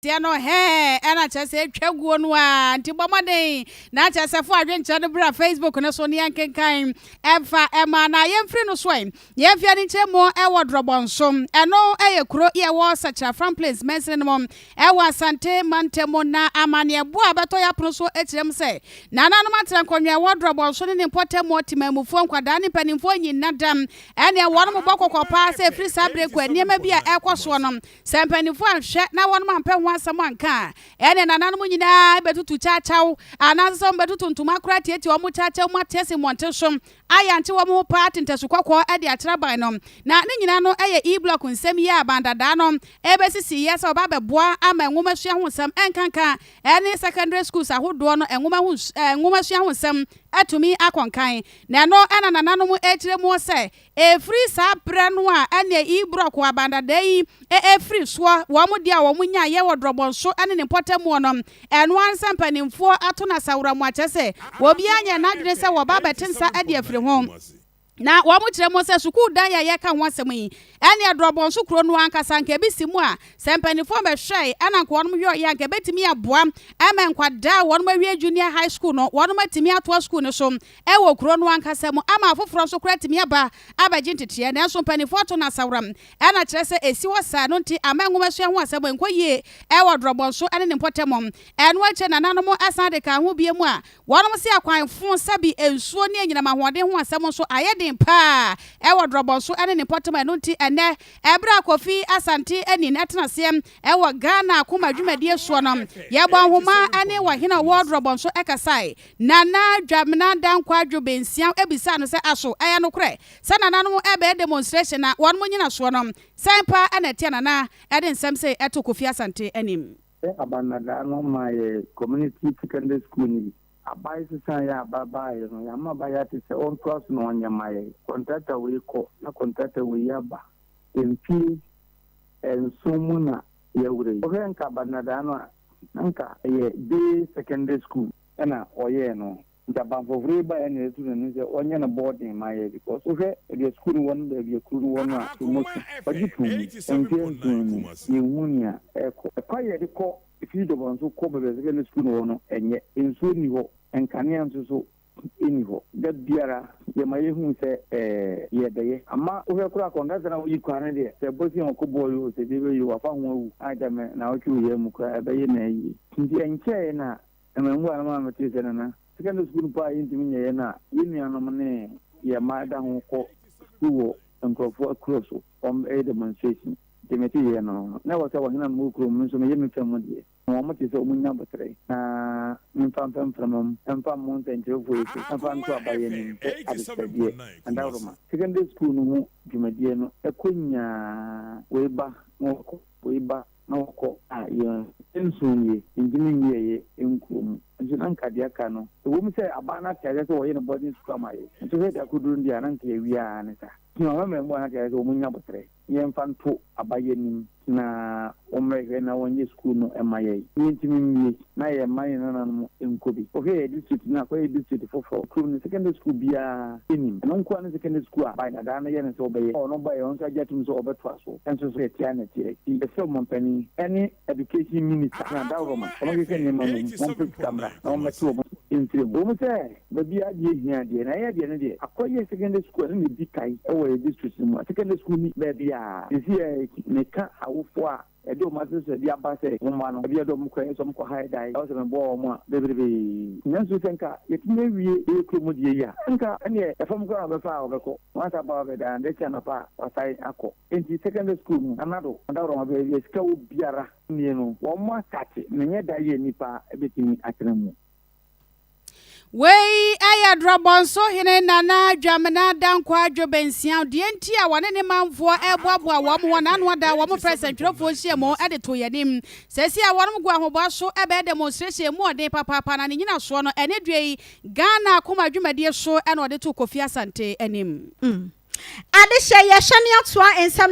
Tiano he ena chese twaguo no a nti bomode na chese fo adwenche no bra Facebook no so ne yankenkan emfa ema na yemfri no so yemfia ni chemo e wo Drobonso eno eye kuro ye wo sekyere Afram place mense no mom e wo asante mantemo na amane bo abeto ya prono so ekirem se nana no matra nkonwa wo Drobonso ne potemo timamufu nkwada ne panimfo nyinadam ene wono mo bokokopa se free sabre kwa niema bia ekoso no se panimfo ahwe na wono mampe Samanka, and anonymous betutu chachow, and some betutu to macrati, or chachow, matesi monteshum. I anti one more part in Tessuqua at the Atrabinum. Now, Ninano, a block in Semia Bandadanum, ABC, yes, or Baba Bois, I'm a woman showing some Encanca, any secondary schools are who do and woman who's woman showing some. To me, Aquankai. Now, no, and an anonymous more say, a free sapranwa, and a broqua banda day, a free swa, one more dear woman, ya or Drobonso, and an important one, and one sampan in 4 atona saura mwachese, Wobianya Nagresa or Baba Tensa at the free home. Na wamutremo se suku dan ya yeka hwasemi ene Drobonso kro no anka sanke bisimu a sempanifo be hwe ana nko wonmo yo yanka betimi aboa ama nkwada wonmo awie junior high school no wonmo atimi ato school no so e wo kro no anka semo ama afoforo so kra timi aba abagintete na so mpanifo to na sawram ana kire se esi wosa no nti ama nwoma so ho asebo enkoye e wo Drobonso ene ne potemom eno ache na nanom asan de ka ho biemu a wonmo se akwanfo sabi ensuo ne anyina mahode ho asemo so ayede pa ewo Drobonso ene ne potema no nti ene ebra kofi asante eni netenasem ewo Ghana akoma dwumadie so no yebo ahoma ane wo hena wo Drobonso ekasai nana dwamna dan kwadwo bensia ebisa no se aso eya no kre se nana no ebe demonstration na won nyina so no sanpa ene tie nana ede nsem se eto kofi asante enim abanada no my community secondary school ni abai sisan ya baba no ya ma ba ya te se on cross no anya mai contractor we ko na contractor we ya ba mp en sumuna ya wure o hen ka banada no nka ye day secondary school na oye no nta ban for free ba en etu no se onya na boarding mai because o he the school one the school one a mo ba gitu ni wunya e ko ye de ko if you don't want to come to the school no enye enso ni ho enkane anso so eni ho da biara ye ma ye hu se ye de ama o he kura konda na yi kwane de se bosi on ko boyo se de be yo afa ho awu aja me na o chu ye mu ka be ye na yi ndi enche na emenwu ana ma meti se na secondary school pa yin timi ye na yini anom ne ye ma da ho ko school enkofo cross on a demonstration demeti ye no na wasa wa hina mu kro mu so me yemi fam de mo mo ti so mu nya botre na mfam from mfam mo ntenje fo yi mfam to abaye ni adisabie andawroma secondary school no dwumadie no ekonya weba no weba no ko ayo ensunye ingini ye enkum nso nanka de aka no wo mu se abana tare so wo ye no boarding school amaye nso he da kuduru ndi ananka ewia ne sa no me mo na tare so mu nya botre yemfanto abaye ni na omrege na wonye school no emaye yintimi na ye maye na no enkobi ohe district na kwa district for crew secondary school bia enim no kwa na secondary school abai na da na ye na so obaye no baye on so ajatum so obetwa so enso so etia na tie the film company any education minister na da Roma o ke ni mamu mo camera na o meto intri bo mo se ba bia die hia die na ye die ne die akoye secondary school ni di kai e wo district no secondary school ni ba bia isi meka awofo a ede o matse di abase woma no de do mko so mko high dai o se me bo mo a bebrebe nyanso senka yetinye wie e kromo die ya nka ene e fam ko abefa obeko wata ba be da nde chana pa wasai ako enti secondary school anado andawro ma be sika wo biara nie no wo mo akate menye da ye nipa ebetimi atremu Wey aya Drobonso hine nana dwamna dan kwadwo bensia de enti a wane ne manfo eboaboa wo mo na no da wo mo president twofo hie mo ede to yanim sesi a wonum go ahobo so ebe demonstration mu ode papa na ne nyina so no ene dwei Ghana akoma dwumadie so ene ode to Kofi Asante anim ade hye ye hye ne atoa ensam